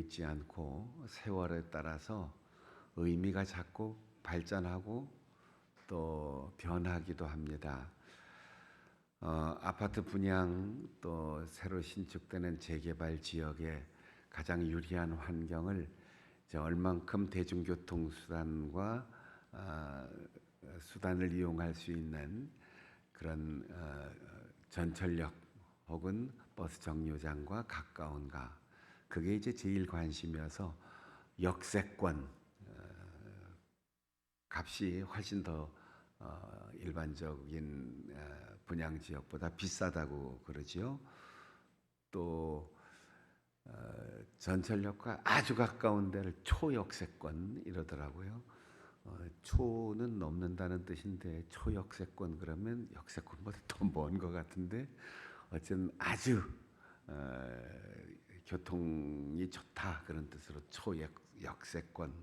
있지 않고 세월에 따라서 의미가 자꾸 발전하고 또 변하기도 합니다. 아파트 분양 또 새로 신축되는 재개발 지역의 가장 유리한 환경을 이제 얼만큼 대중교통 수단과 수단을 이용할 수 있는 그런 전철역 혹은 버스 정류장과 가까운가, 그게 이제 제일 관심이어서 역세권 값이 훨씬 더 일반적인 분양 지역보다 비싸다고 그러지요. 또 전철역과 아주 가까운 데를 초역세권 이러더라고요. 초는 넘는다는 뜻인데 초역세권 그러면 역세권보다 더 먼 것 같은데, 어쨌든 아주 교통이 좋다 그런 뜻으로 초역세권.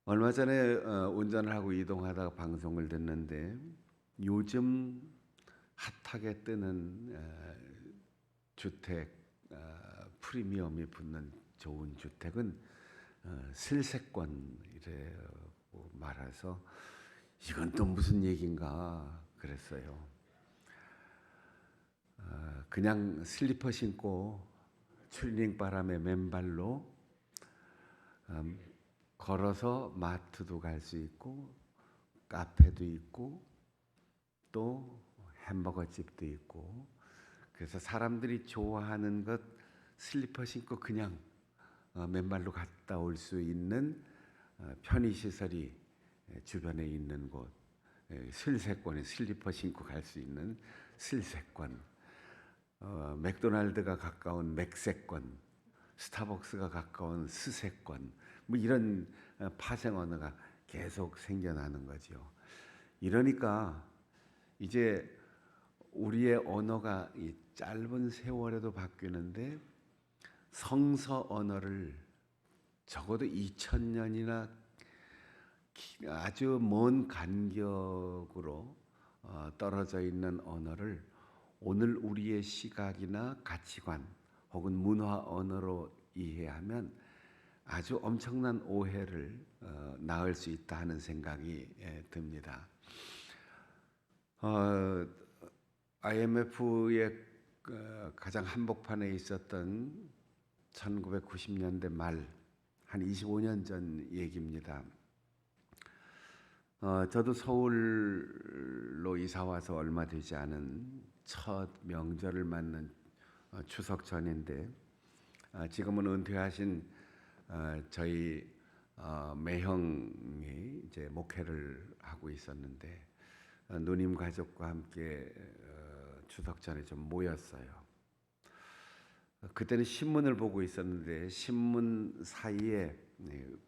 얼마 전에 운전을 하고 이동하다가 방송을 듣는데, 요즘 핫하게 뜨는 주택 프리미엄이 붙는 좋은 주택은 실세권이라고 말해서 이건 또 무슨 얘기인가 그랬어요. 그냥 슬리퍼 신고 추리닝 바람에 맨발로 걸어서 마트도 갈 수 있고 카페도 있고 또 햄버거 집도 있고, 그래서 사람들이 좋아하는 것 슬리퍼 신고 그냥 맨발로 갔다 올 수 있는 편의시설이 주변에 있는 곳, 실세권에 슬리퍼 신고 갈 수 있는 실세권, 맥도날드가 가까운 맥세권, 스타벅스가 가까운 스세권, 뭐 이런 파생 언어가 계속 생겨나는 거죠. 이러니까 이제 우리의 언어가 이 짧은 세월에도 바뀌는데, 성서 언어를 적어도 2000년이나 아주 먼 간격으로 떨어져 있는 언어를 오늘 우리의 시각이나 가치관 혹은 문화 언어로 이해하면 아주 엄청난 오해를 낳을 수 있다 하는 생각이 듭니다. IMF의 가장 한복판에 있었던 1990년대 말, 한 25년 전 얘기입니다. 저도 서울로 이사 와서 얼마 되지 않은 첫 명절을 맞는 추석 전인데, 지금은 은퇴하신 저희 매형이 이제 목회를 하고 있었는데, 누님 가족과 함께 추석 전에 좀 모였어요. 그때는 신문을 보고 있었는데 신문 사이에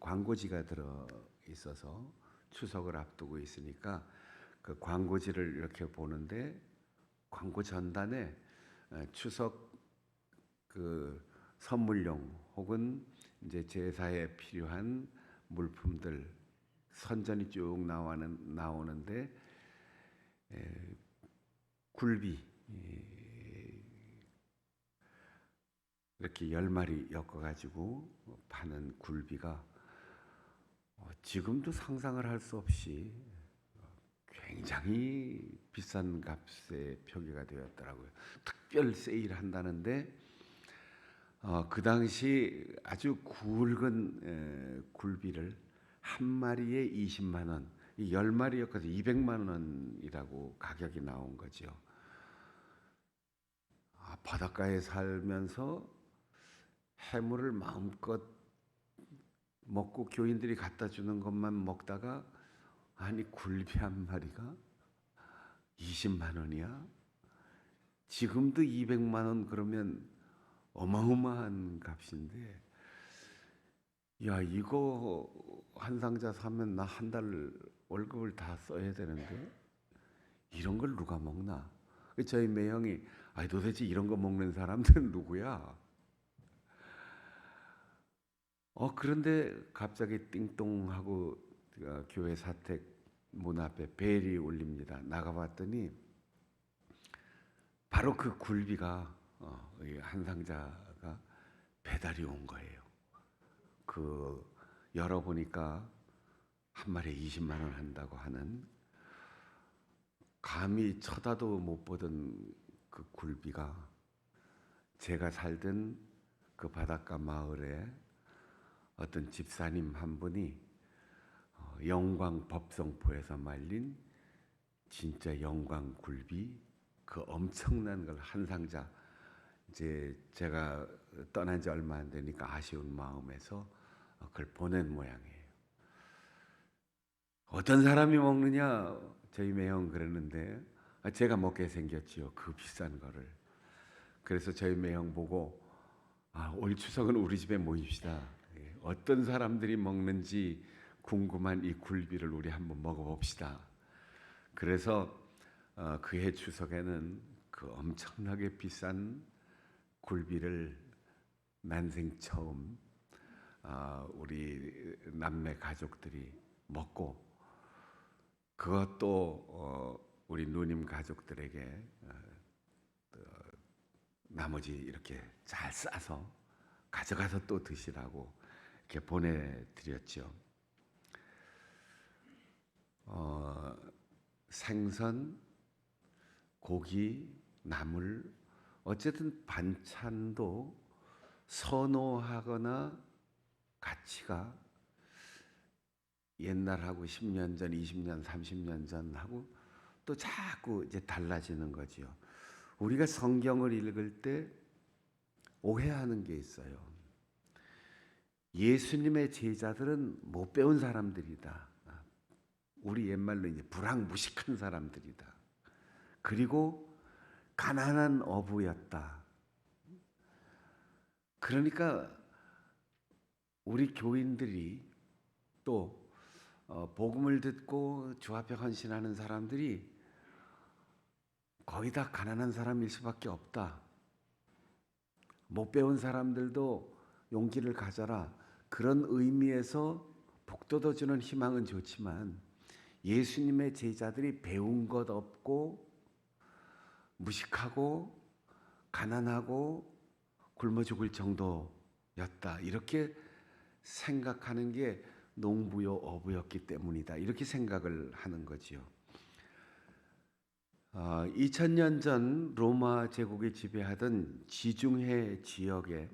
광고지가 들어 있어서 추석을 앞두고 있으니까 그 광고지를 이렇게 보는데, 광고 전단에 추석 그 선물용 혹은 이제 제사에 필요한 물품들 선전이 쭉 나오는데, 굴비 이렇게 10마리 엮어가지고 파는 굴비가 지금도 상상을 할 수 없이 굉장히 비싼 값에 표기가 되었더라고요. 특별 세일 한다는데 그 당시 아주 굵은 굴비를 한 마리에 20만 원, 10마리 엮어서 200만 원이라고 가격이 나온 거죠. 바닷가에 살면서 해물을 마음껏 먹고 교인들이 갖다 주는 것만 먹다가, 아니 굴비 한 마리가 20만 원이야? 지금도 200만 원 그러면 어마어마한 값인데, 야 이거 한 상자 사면 나 한 달 월급을 다 써야 되는데 이런 걸 누가 먹나? 저희 매형이 아니 도대체 이런 거 먹는 사람들은 누구야? 그런데 갑자기 띵동하고 교회 사택 문 앞에 벨이 울립니다. 나가봤더니 바로 그 굴비가 한 상자가 배달이 온 거예요. 열어보니까 한 마리에 20만 원 한다고 하는, 감히 쳐다도 못 보던 그 굴비가 제가 살던 그 바닷가 마을에 어떤 집사님 한 분이 영광 법성포에서 말린 진짜 영광 굴비, 그 엄청난 걸 한 상자, 이제 제가 떠난 지 얼마 안 되니까 아쉬운 마음에서 그걸 보낸 모양이에요. 어떤 사람이 먹느냐, 저희 매형 그랬는데 제가 먹게 생겼지요, 그 비싼 거를. 그래서 저희 매형 보고 올 추석은 우리 집에 모입시다. 어떤 사람들이 먹는지 궁금한 이 굴비를 우리 한번 먹어봅시다. 그래서 그해 추석에는 그 엄청나게 비싼 굴비를 난생 처음 우리 남매 가족들이 먹고, 그것도 우리 누님 가족들에게 나머지 이렇게 잘 싸서 가져가서 또 드시라고 이렇게 보내드렸죠. 생선, 고기, 나물, 어쨌든 반찬도 선호하거나 가치가 옛날하고 10년 전, 20년, 30년 전하고 또 자꾸 이제 달라지는 거지요. 우리가 성경을 읽을 때 오해하는 게 있어요. 예수님의 제자들은 못 배운 사람들이다. 우리 옛말로 이제 불황무식한 사람들이다. 그리고 가난한 어부였다. 그러니까 우리 교인들이 또 복음을 듣고 주 앞에 헌신하는 사람들이 거의 다 가난한 사람일 수밖에 없다. 못 배운 사람들도 용기를 가져라. 그런 의미에서 복돋워 주는 희망은 좋지만, 예수님의 제자들이 배운 것 없고 무식하고 가난하고 굶어 죽을 정도였다, 이렇게 생각하는 게 농부요 어부였기 때문이다, 이렇게 생각을 하는 거지요. 2000년 전 로마 제국이 지배하던 지중해 지역에,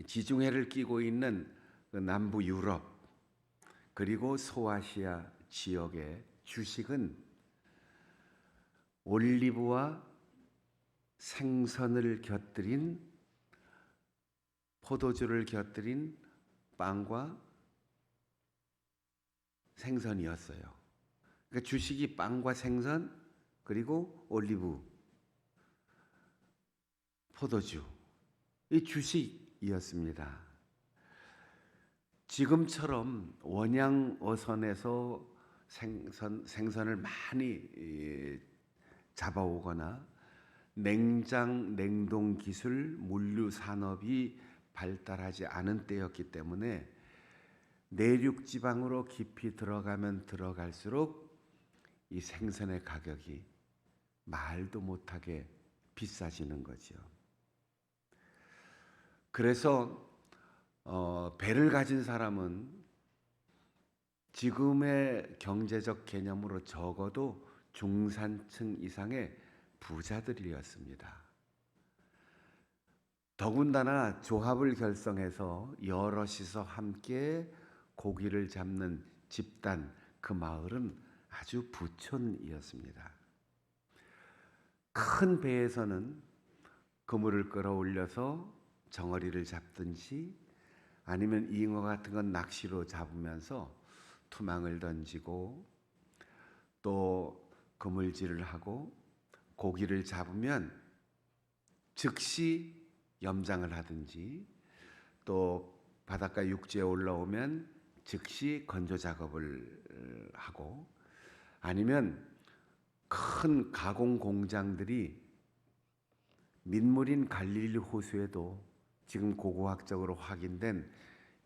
지중해를 끼고 있는 그 남부 유럽 그리고 소아시아 지역의 주식은 올리브와 생선을 곁들인, 포도주를 곁들인 빵과 생선이었어요. 그러니까 주식이 빵과 생선 그리고 올리브, 포도주, 이 주식이었습니다. 지금처럼 원양 어선에서 생선을 많이 잡아오거나 냉장, 냉동 기술, 물류 산업이 발달하지 않은 때였기 때문에 내륙 지방으로 깊이 들어가면 들어갈수록 이 생선의 가격이 말도 못하게 비싸지는 거죠. 그래서 배를 가진 사람은 지금의 경제적 개념으로 적어도 중산층 이상의 부자들이었습니다. 더군다나 조합을 결성해서 여럿이서 함께 고기를 잡는 집단, 그 마을은 아주 부촌이었습니다. 큰 배에서는 그물을 끌어올려서 정어리를 잡든지 아니면 잉어 같은 건 낚시로 잡으면서 투망을 던지고 또 그물질을 하고 고기를 잡으면 즉시 염장을 하든지, 또 바닷가 육지에 올라오면 즉시 건조 작업을 하고, 아니면 큰 가공 공장들이 민물인 갈릴리 호수에도 지금 고고학적으로 확인된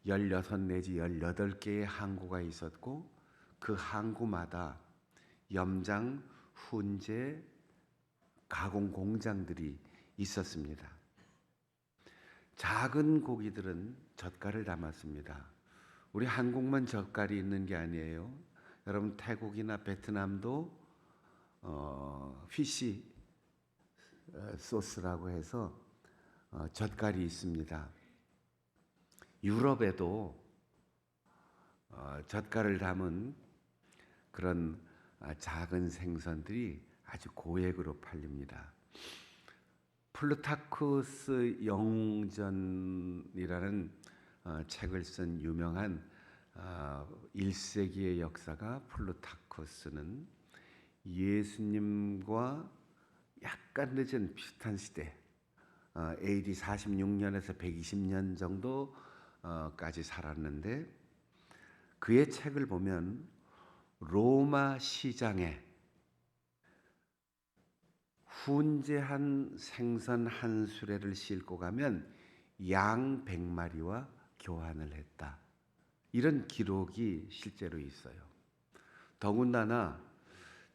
16 내지 18개의 항구가 있었고, 그 항구마다 염장, 훈제, 가공 공장들이 있었습니다. 작은 고기들은 젓갈을 담았습니다. 우리 한국만 젓갈이 있는 게 아니에요. 여러분 태국이나 베트남도 피시 소스라고 해서 젓갈이 있습니다. 유럽에도 젓갈을 담은 그런 작은 생선들이 아주 고액으로 팔립니다. 플루타쿠스 영웅전이라는 책을 쓴 유명한 1세기의 역사가 플루타쿠스는 예수님과 약간 늦은 비슷한 시대 AD 46년에서 120년 정도까지 살았는데 그의 책을 보면 로마 시장에 훈제한 생선 한 수레를 싣고 가면 양 100마리와 교환을 했다. 이런 기록이 실제로 있어요. 더군다나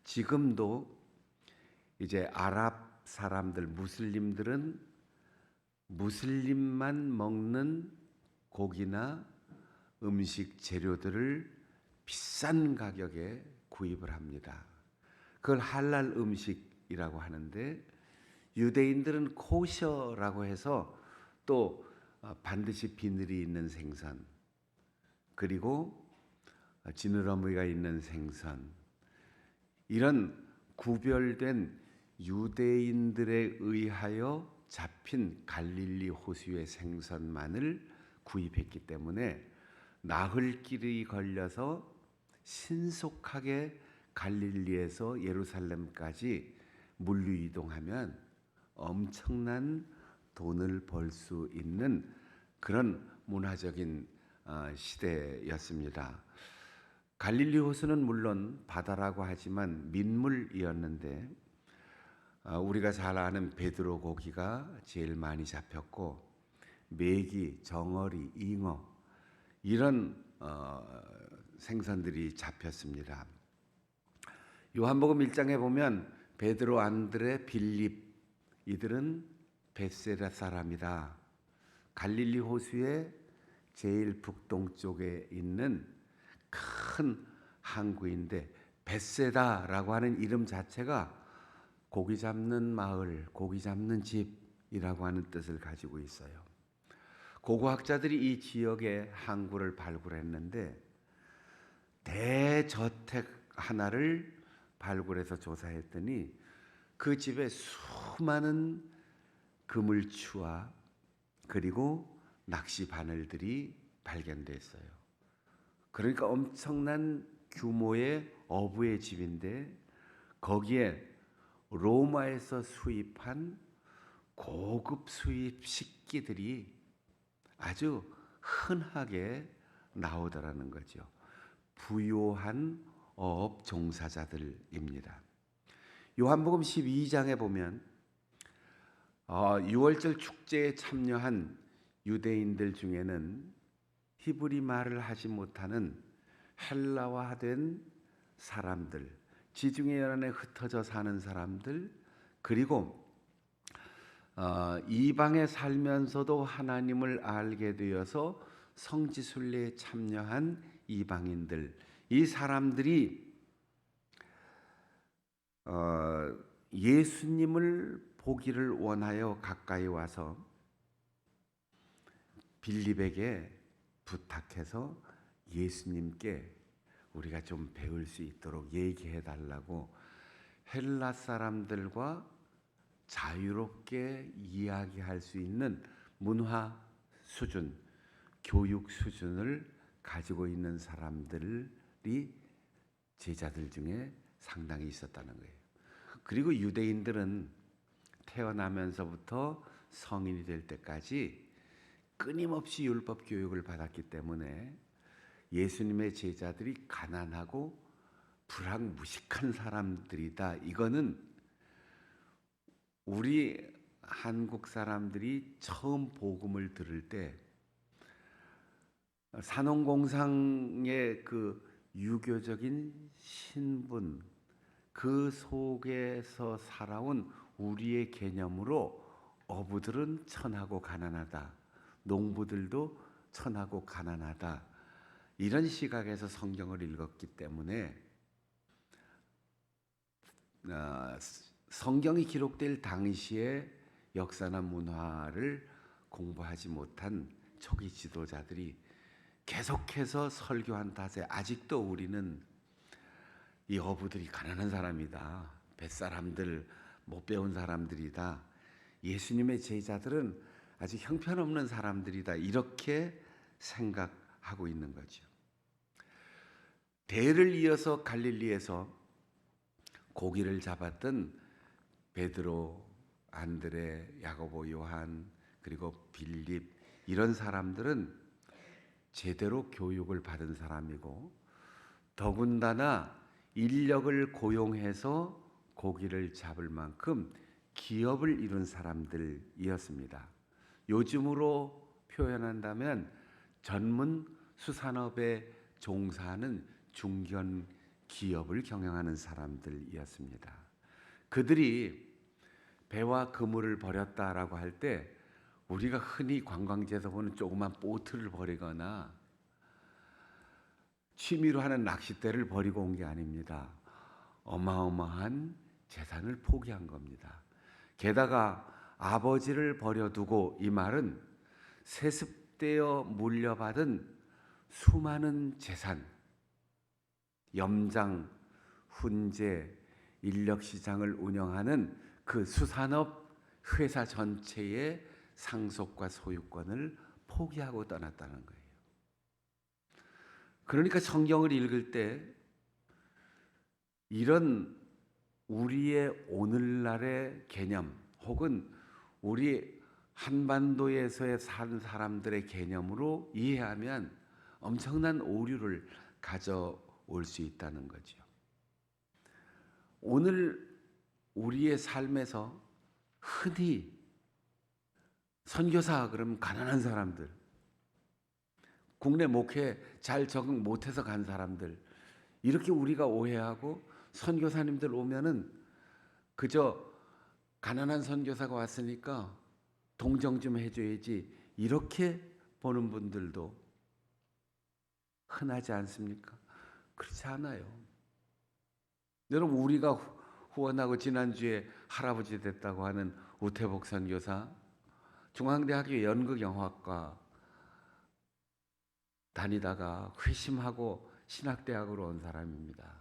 지금도 이제 아랍 사람들, 무슬림들은 무슬림만 먹는 고기나 음식 재료들을 비싼 가격에 구입을 합니다. 그걸 할랄 음식이라고 하는데 유대인들은 코셔라고 해서 또 반드시 비늘이 있는 생선 그리고 지느러미가 있는 생선 이런 구별된 유대인들에 의하여 잡힌 갈릴리 호수의 생선만을 구입했기 때문에 나흘길이 걸려서 신속하게 갈릴리에서 예루살렘까지 물류 이동하면 엄청난 돈을 벌 수 있는 그런 문화적인 시대였습니다. 갈릴리 호수는 물론 바다라고 하지만 민물이었는데 우리가 잘 아는 베드로 고기가 제일 많이 잡혔고 메기, 정어리, 잉어 이런 생선들이 잡혔습니다. 요한복음 1장에 보면 베드로, 안드레, 빌립 이들은 벳세다 사람이다. 갈릴리 호수의 제일 북동쪽에 있는 큰 항구인데 벳세다라고 하는 이름 자체가 고기 잡는 마을, 고기 잡는 집이라고 하는 뜻을 가지고 있어요. 고고학자들이 이 지역의 항구를 발굴했는데 대저택 하나를 발굴해서 조사했더니 그 집에 수많은 그물추와 그리고 낚시 바늘들이 발견됐어요. 그러니까 엄청난 규모의 어부의 집인데 거기에 로마에서 수입한 고급 수입 식기들이 아주 흔하게 나오더라는 거죠. 부요한 어업 종사자들입니다. 요한복음 12장에 보면 6월절 축제에 참여한 유대인들 중에는 히브리 말을 하지 못하는 헬라화된 사람들, 지중해 연안에 흩어져 사는 사람들, 그리고 이방에 살면서도 하나님을 알게 되어서 성지순례에 참여한 이방인들, 이 사람들이 예수님을 보기를 원하여 가까이 와서 빌립에게 부탁해서 예수님께 우리가 좀 배울 수 있도록 얘기해 달라고 헬라 사람들과 자유롭게 이야기할 수 있는 문화 수준, 교육 수준을 가지고 있는 사람들이 제자들 중에 상당히 있었다는 거예요. 그리고 유대인들은 태어나면서부터 성인이 될 때까지 끊임없이 율법 교육을 받았기 때문에 예수님의 제자들이 가난하고 불황무식한 사람들이다. 이거는 우리 한국 사람들이 처음 복음을 들을 때 산업공상의 그 유교적인 신분 그 속에서 살아온 우리의 개념으로 어부들은 천하고 가난하다. 농부들도 천하고 가난하다. 이런 시각에서 성경을 읽었기 때문에 성경이 기록될 당시의 역사나 문화를 공부하지 못한 초기 지도자들이 계속해서 설교한 탓에 아직도 우리는 이 어부들이 가난한 사람이다. 뱃사람들, 못 배운 사람들이다. 예수님의 제자들은 아주 형편없는 사람들이다. 이렇게 생각하고 있는 거죠. 대를 이어서 갈릴리에서 고기를 잡았던 베드로, 안드레, 야고보, 요한, 그리고 빌립 이런 사람들은 제대로 교육을 받은 사람이고 더군다나 인력을 고용해서 고기를 잡을 만큼 기업을 이룬 사람들이었습니다. 요즘으로 표현한다면 전문 수산업에 종사하는 중견 기업을 경영하는 사람들이었습니다. 그들이 배와 그물을 버렸다라고 할 때 우리가 흔히 관광지에서 보는 조그만 보트를 버리거나 취미로 하는 낚싯대를 버리고 온 게 아닙니다. 어마어마한 재산을 포기한 겁니다. 게다가 아버지를 버려두고, 이 말은 세습되어 물려받은 수많은 재산, 염장, 훈제, 인력시장을 운영하는 그 수산업 회사 전체의 상속과 소유권을 포기하고 떠났다는 거예요. 그러니까 성경을 읽을 때 이런 우리의 오늘날의 개념 혹은 우리 한반도에서의 산 사람들의 개념으로 이해하면 엄청난 오류를 가져올 수 있다는 거죠. 오늘 우리의 삶에서 흔히 선교사 그러면 가난한 사람들, 국내 목회 잘 적응 못해서 간 사람들, 이렇게 우리가 오해하고 선교사님들 오면은 그저 가난한 선교사가 왔으니까 동정 좀 해줘야지 이렇게 보는 분들도 흔하지 않습니까? 그렇지 않아요. 여러분, 우리가 후원하고 지난주에 할아버지 됐다고 하는 우태복 선교사, 중앙대학교 연극영화과 다니다가 회심하고 신학대학으로 온 사람입니다.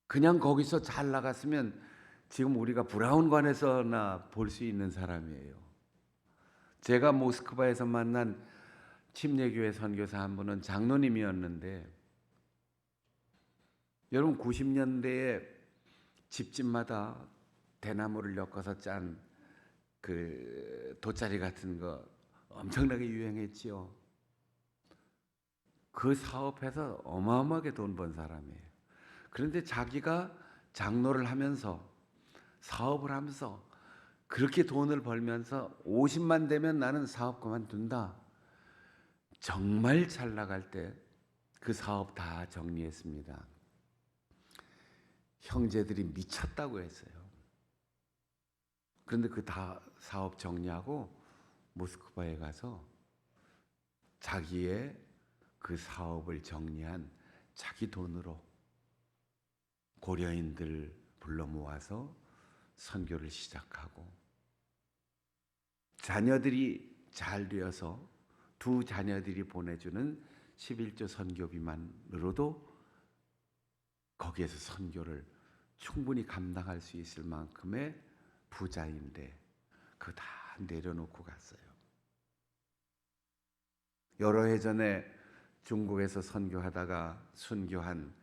그냥 거기서 잘 나갔으면 지금 우리가 브라운관에서나 볼 수 있는 사람이에요. 제가 모스크바에서 만난 침례교회 선교사 한 분은 장로님이었는데, 여러분 90년대에 집집마다 대나무를 엮어서 짠 그 돗자리 같은 거 엄청나게 유행했지요. 그 사업해서 어마어마하게 돈 번 사람이에요. 그런데 자기가 장로를 하면서 사업을 하면서 그렇게 돈을 벌면서 50만 되면 나는 사업 그만둔다. 정말 잘 나갈 때 그 사업 다 정리했습니다. 형제들이 미쳤다고 했어요. 그런데 그 다 사업 정리하고 모스크바에 가서 자기의 그 사업을 정리한 자기 돈으로 고려인들 불러 모아서 선교를 시작하고, 자녀들이 잘 되어서 두 자녀들이 보내주는 11조 선교비만으로도 거기에서 선교를 충분히 감당할 수 있을 만큼의 부자인데 그거 다 내려놓고 갔어요. 여러 해 전에 중국에서 선교하다가 순교한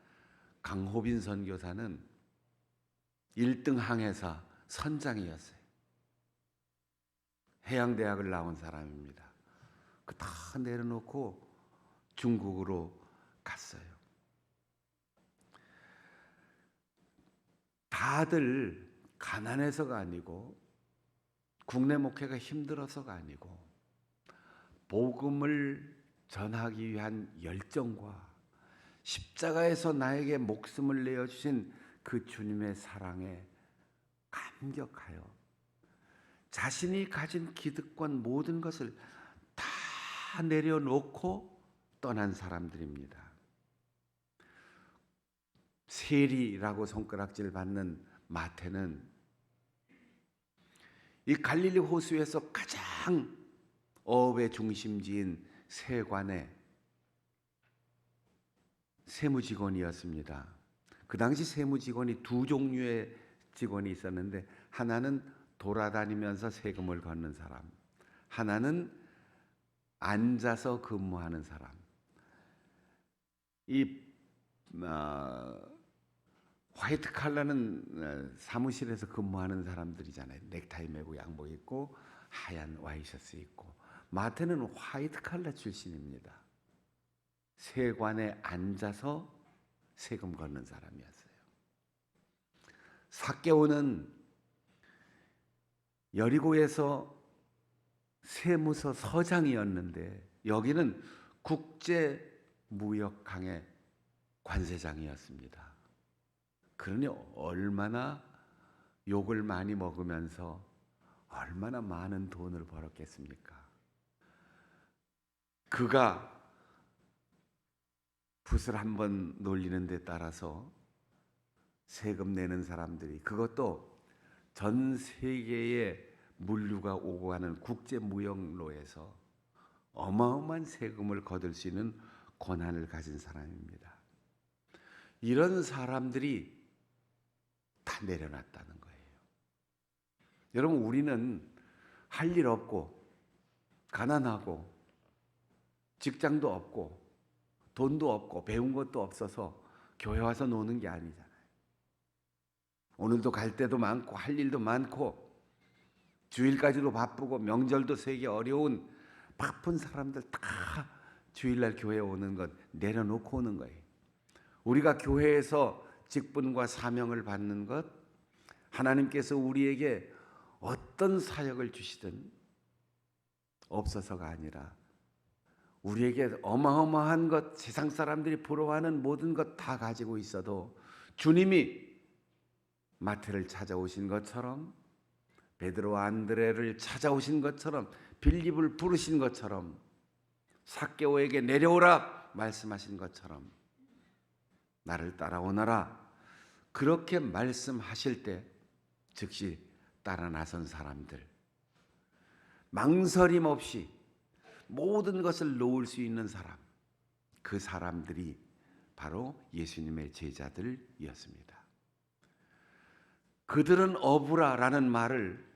강호빈 선교사는 1등 항해사 선장이었어요. 해양대학을 나온 사람입니다. 그 다 내려놓고 중국으로 갔어요. 다들 가난해서가 아니고 국내 목회가 힘들어서가 아니고 복음을 전하기 위한 열정과 십자가에서 나에게 목숨을 내어주신 그 주님의 사랑에 감격하여 자신이 가진 기득권 모든 것을 다 내려놓고 떠난 사람들입니다. 세리라고 손가락질 받는 마태는 이 갈릴리 호수에서 가장 어업의 중심지인 세관의 세무직원이었습니다. 그 당시 세무직원이 두 종류의 직원이 있었는데, 하나는 돌아다니면서 세금을 걷는 사람, 하나는 앉아서 근무하는 사람. 이 화이트 칼라는 사무실에서 근무하는 사람들이잖아요. 넥타이 매고 양복 입고 하얀 와이셔츠 입고. 마태는 화이트 칼라 출신입니다. 세관에 앉아서 세금 걷는 사람이었어요. 삭개오는 여리고에서 세무서 서장이었는데, 여기는 국제무역항의 관세장이었습니다. 그러니 얼마나 욕을 많이 먹으면서 얼마나 많은 돈을 벌었겠습니까? 그가 붓을 한번 놀리는 데 따라서 세금 내는 사람들이, 그것도 전 세계의 물류가 오고 가는 국제무역로에서 어마어마한 세금을 거둘 수 있는 권한을 가진 사람입니다. 이런 사람들이 다 내려놨다는 거예요. 여러분, 우리는 할 일 없고 가난하고 직장도 없고 돈도 없고 배운 것도 없어서 교회 와서 노는 게 아니잖아요. 오늘도 갈 데도 많고 할 일도 많고 주일까지도 바쁘고 명절도 세기 어려운 바쁜 사람들 다 주일날 교회에 오는 것 내려놓고 오는 거예요. 우리가 교회에서 직분과 사명을 받는 것, 하나님께서 우리에게 어떤 사역을 주시든 없어서가 아니라 우리에게 어마어마한 것, 세상 사람들이 부러워하는 모든 것 다 가지고 있어도 주님이 마태를 찾아오신 것처럼, 베드로와 안드레를 찾아오신 것처럼, 빌립을 부르신 것처럼, 삭개오에게 내려오라 말씀하신 것처럼 나를 따라오너라 그렇게 말씀하실 때 즉시 따라 나선 사람들, 망설임 없이 모든 것을 놓을 수 있는 사람, 그 사람들이 바로 예수님의 제자들이었습니다. 그들은 어부라라는 말을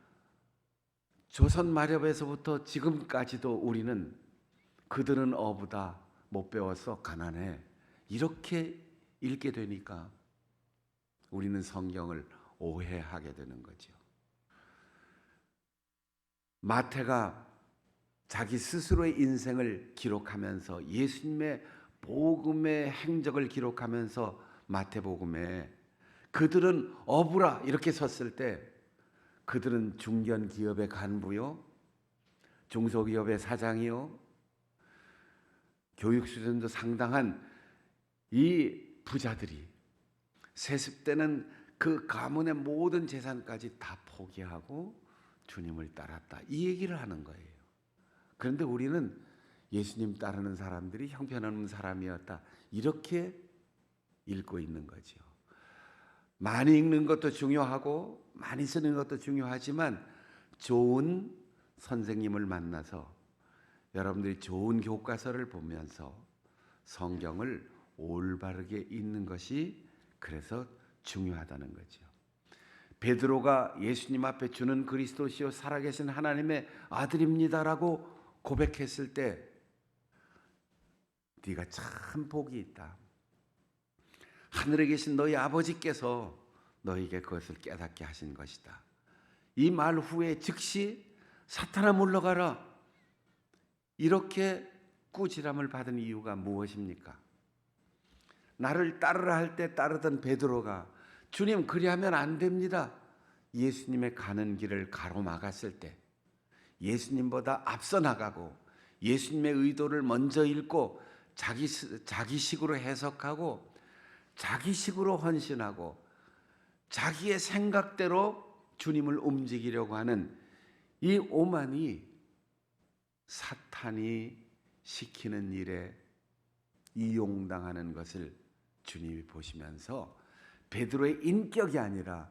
조선 마렵에서부터 지금까지도 우리는 그들은 어부다, 못 배워서 가난해, 이렇게 읽게 되니까 우리는 성경을 오해하게 되는 거죠. 마태가 자기 스스로의 인생을 기록하면서 예수님의 복음의 행적을 기록하면서 마태복음에 그들은 어부라 이렇게 섰을 때, 그들은 중견기업의 간부요, 중소기업의 사장이요, 교육 수준도 상당한 이 부자들이 세습 때는 그 가문의 모든 재산까지 다 포기하고 주님을 따랐다, 이 얘기를 하는 거예요. 그런데 우리는 예수님 따르는 사람들이 형편없는 사람이었다, 이렇게 읽고 있는 거죠. 많이 읽는 것도 중요하고 많이 쓰는 것도 중요하지만 좋은 선생님을 만나서 여러분들이 좋은 교과서를 보면서 성경을 올바르게 읽는 것이 그래서 중요하다는 거죠. 베드로가 예수님 앞에 주는 그리스도시요 살아계신 하나님의 아들입니다라고 고백했을 때, 네가 참 복이 있다, 하늘에 계신 너희 아버지께서 너에게 그것을 깨닫게 하신 것이다, 이 말 후에 즉시 사탄아 물러가라, 이렇게 꾸지람을 받은 이유가 무엇입니까? 나를 따르라 할 때 따르던 베드로가 주님 그리하면 안 됩니다, 예수님의 가는 길을 가로막았을 때, 예수님보다 앞서 나가고 예수님의 의도를 먼저 읽고 자기식으로 해석하고 자기식으로 헌신하고 자기의 생각대로 주님을 움직이려고 하는 이 오만이 사탄이 시키는 일에 이용당하는 것을 주님이 보시면서 베드로의 인격이 아니라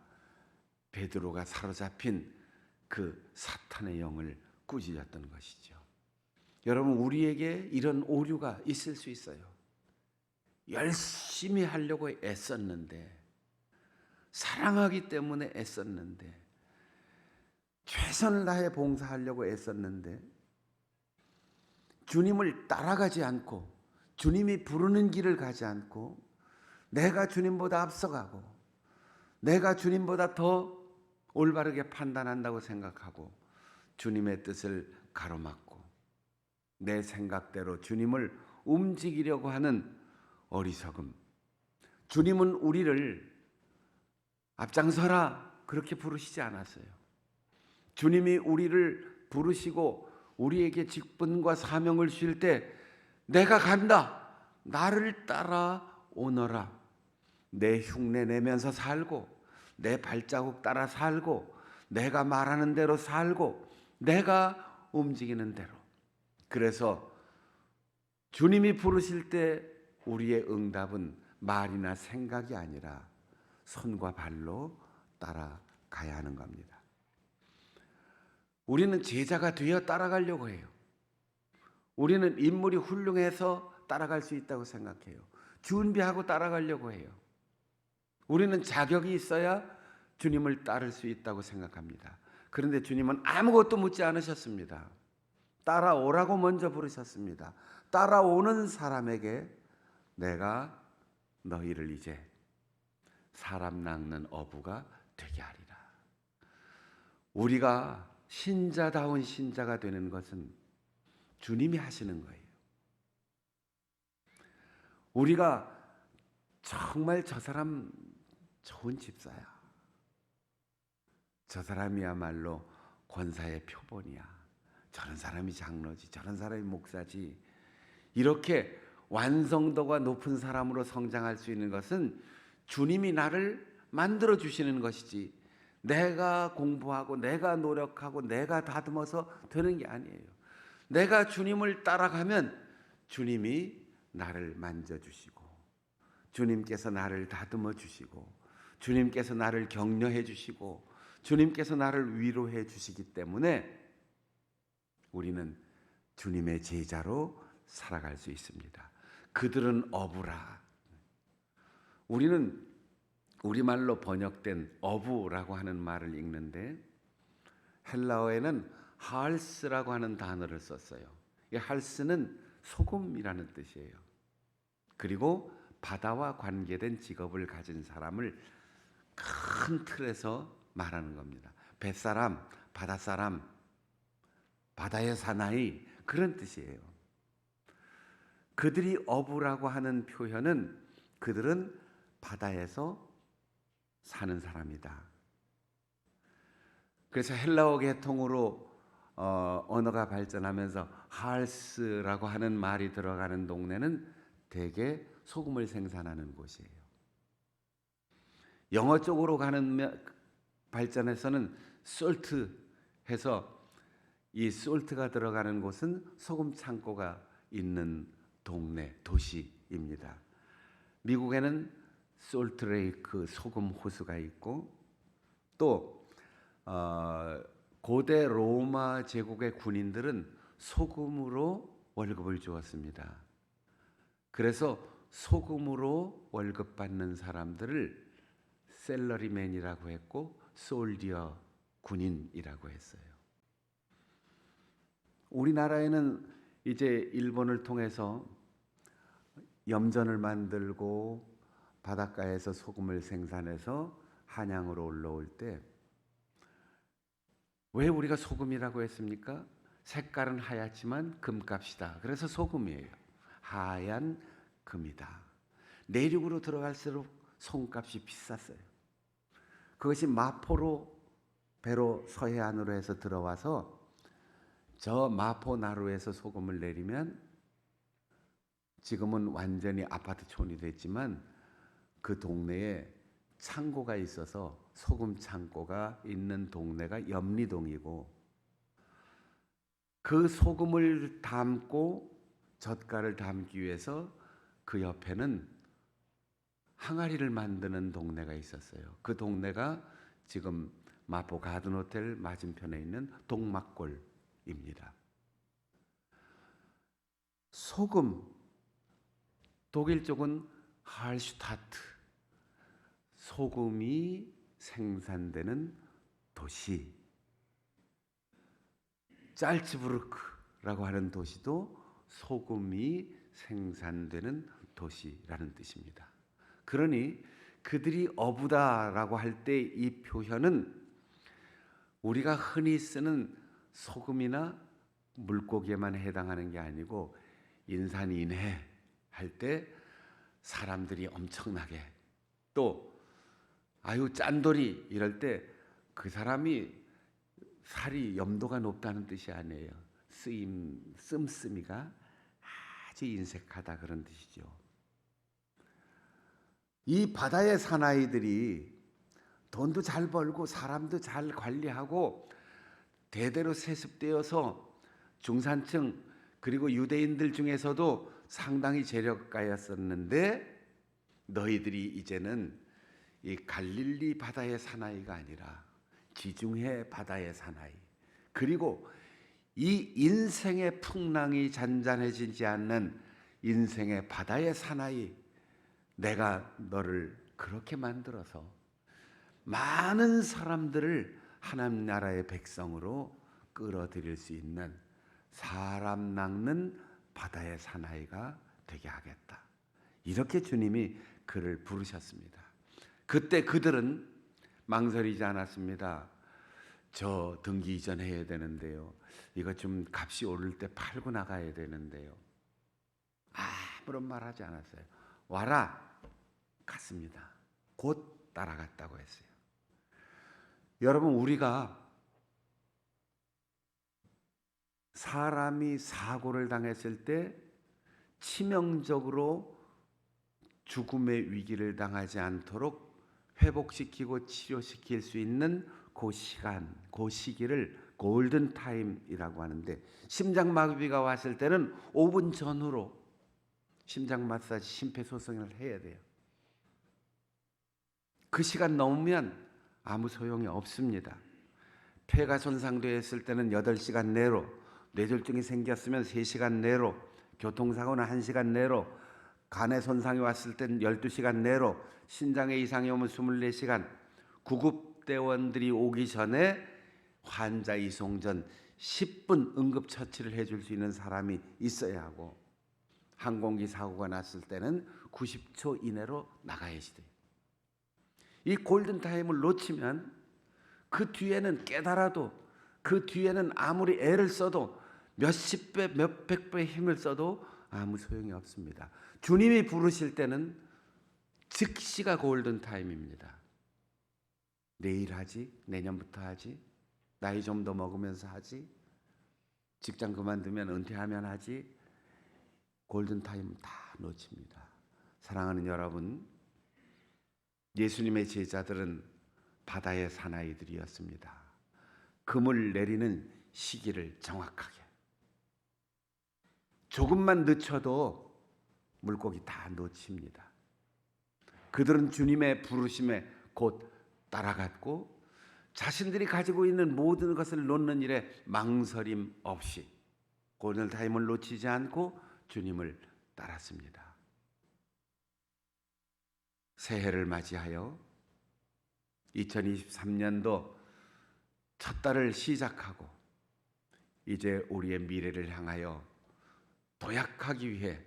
베드로가 사로잡힌 그 사탄의 영을 꾸짖었던 것이죠. 여러분, 우리에게 이런 오류가 있을 수 있어요. 열심히 하려고 애썼는데, 사랑하기 때문에 애썼는데, 최선을 다해 봉사하려고 애썼는데, 주님을 따라가지 않고 주님이 부르는 길을 가지 않고 내가 주님보다 앞서가고 내가 주님보다 더 올바르게 판단한다고 생각하고 주님의 뜻을 가로막고 내 생각대로 주님을 움직이려고 하는 어리석음. 주님은 우리를 앞장서라 그렇게 부르시지 않았어요. 주님이 우리를 부르시고 우리에게 직분과 사명을 주실 때 내가 간다. 나를 따라오너라. 내 흉내 내면서 살고 내 발자국 따라 살고 내가 말하는 대로 살고 내가 움직이는 대로. 그래서 주님이 부르실 때 우리의 응답은 말이나 생각이 아니라 손과 발로 따라가야 하는 겁니다. 우리는 제자가 되어 따라가려고 해요. 우리는 인물이 훌륭해서 따라갈 수 있다고 생각해요. 준비하고 따라가려고 해요. 우리는 자격이 있어야 주님을 따를 수 있다고 생각합니다. 그런데 주님은 아무것도 묻지 않으셨습니다. 따라오라고 먼저 부르셨습니다. 따라오는 사람에게 내가 너희를 이제 사람 낚는 어부가 되게 하리라. 우리가 신자다운 신자가 되는 것은 주님이 하시는 거예요. 우리가 정말 저 사람 좋은 집사야. 저 사람이야말로 권사의 표본이야. 저런 사람이 장로지. 저런 사람이 목사지. 이렇게 완성도가 높은 사람으로 성장할 수 있는 것은 주님이 나를 만들어 주시는 것이지 내가 공부하고 내가 노력하고 내가 다듬어서 되는 게 아니에요. 내가 주님을 따라가면 주님이 나를 만져주시고 주님께서 나를 다듬어 주시고 주님께서 나를 격려해 주시고 주님께서 나를 위로해 주시기 때문에 우리는 주님의 제자로 살아갈 수 있습니다. 그들은 어부라. 우리는 우리말로 번역된 어부라고 하는 말을 읽는데 헬라어에는 할스라고 하는 단어를 썼어요. 이 할스는 소금이라는 뜻이에요. 그리고 바다와 관계된 직업을 가진 사람을 큰 틀에서 말하는 겁니다. 뱃사람, 바닷사람, 바다의 사나이 그런 뜻이에요. 그들이 어부라고 하는 표현은 그들은 바다에서 사는 사람이다. 그래서 헬라어 계통으로 언어가 발전하면서 할스라고 하는 말이 들어가는 동네는 대개 소금을 생산하는 곳이에요. 영어 쪽으로 가는 발전에서는 솔트 해서 이 솔트가 들어가는 곳은 소금 창고가 있는 동네, 도시입니다. 미국에는 솔트레이크 소금 호수가 있고 또 고대 로마 제국의 군인들은 소금으로 월급을 주었습니다. 그래서 소금으로 월급 받는 사람들을 셀러리맨이라고 했고 솔디어 군인이라고 했어요. 우리나라에는 이제 일본을 통해서 염전을 만들고 바닷가에서 소금을 생산해서 한양으로 올라올 때 왜 우리가 소금이라고 했습니까? 색깔은 하얗지만 금값이다. 그래서 소금이에요. 하얀 금이다. 내륙으로 들어갈수록 소금값이 비쌌어요. 그것이 마포로 배로 서해안으로 해서 들어와서 저 마포나루에서 소금을 내리면 지금은 완전히 아파트촌이 됐지만 그 동네에 창고가 있어서 소금 창고가 있는 동네가 염리동이고 그 소금을 담고 젓갈을 담기 위해서 그 옆에는 항아리를 만드는 동네가 있었어요. 그 동네가 지금 마포 가든호텔 맞은편에 있는 동막골입니다. 소금, 독일 쪽은 할슈타트, 소금이 생산되는 도시. 짤츠부르크라고 하는 도시도 소금이 생산되는 도시라는 뜻입니다. 그러니 그들이 어부다라고 할 때 이 표현은 우리가 흔히 쓰는 소금이나 물고기에만 해당하는 게 아니고 인산인해 할 때 사람들이 엄청나게, 또 아유 짠돌이 이럴 때 그 사람이 살이 염도가 높다는 뜻이 아니에요. 씀씀이가 아주 인색하다 그런 뜻이죠. 이 바다의 사나이들이 돈도 잘 벌고 사람도 잘 관리하고 대대로 세습되어서 중산층 그리고 유대인들 중에서도 상당히 재력가였었는데, 너희들이 이제는 이 갈릴리 바다의 사나이가 아니라 지중해 바다의 사나이, 그리고 이 인생의 풍랑이 잔잔해지지 않는 인생의 바다의 사나이, 내가 너를 그렇게 만들어서 많은 사람들을 하나님 나라의 백성으로 끌어들일 수 있는 사람 낚는 바다의 사나이가 되게 하겠다. 이렇게 주님이 그를 부르셨습니다. 그때 그들은 망설이지 않았습니다. 저 등기 이전해야 되는데요. 이거 좀 값이 오를 때 팔고 나가야 되는데요. 아무런 말하지 않았어요. 와라. 갔습니다. 곧 따라갔다고 했어요. 여러분, 우리가 사람이 사고를 당했을 때 치명적으로 죽음의 위기를 당하지 않도록 회복시키고 치료시킬 수 있는 그 시간, 그 시기를 골든 타임이라고 하는데, 심장마비가 왔을 때는 5분 전후로 심장 마사지, 심폐소생을 해야 돼요. 그 시간 넘으면 아무 소용이 없습니다. 폐가 손상되었을 때는 8시간 내로, 뇌졸중이 생겼으면 3시간 내로, 교통사고는 1시간 내로, 간에 손상이 왔을 때는 12시간 내로, 신장에 이상이 오면 24시간, 구급대원들이 오기 전에 환자 이송 전 10분 응급처치를 해줄 수 있는 사람이 있어야 하고, 항공기 사고가 났을 때는 90초 이내로 나가야지 돼요. 이 골든타임을 놓치면 그 뒤에는 깨달아도, 그 뒤에는 아무리 애를 써도 몇십 배, 몇백 배 힘을 써도 아무 소용이 없습니다. 주님이 부르실 때는 즉시가 골든타임입니다. 내일 하지? 내년부터 하지? 나이 좀 더 먹으면서 하지? 직장 그만두면 은퇴하면 하지? 골든타임 다 놓칩니다. 사랑하는 여러분, 예수님의 제자들은 바다의 사나이들이었습니다. 금을 내리는 시기를 정확하게, 조금만 늦춰도 물고기 다 놓칩니다. 그들은 주님의 부르심에 곧 따라갔고, 자신들이 가지고 있는 모든 것을 놓는 일에 망설임 없이 골든타임을 놓치지 않고 주님을 따랐습니다. 새해를 맞이하여 2023년도 첫 달을 시작하고 이제 우리의 미래를 향하여 도약하기 위해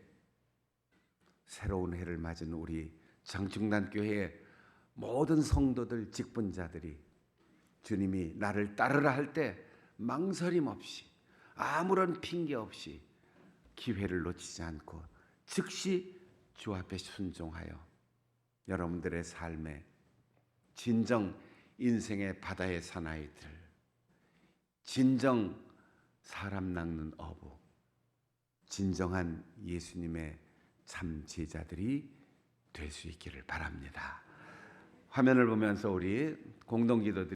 새로운 해를 맞은 우리 장충단교회의 모든 성도들, 직분자들이 주님이 나를 따르라 할 때 망설임 없이, 아무런 핑계 없이 기회를 놓치지 않고 즉시 주 앞에 순종하여 여러분들의 삶에 진정 인생의 바다의 사나이들, 진정 사람 낚는 어부, 진정한 예수님의 참 제자들이 될 수 있기를 바랍니다. 화면을 보면서 우리 공동기도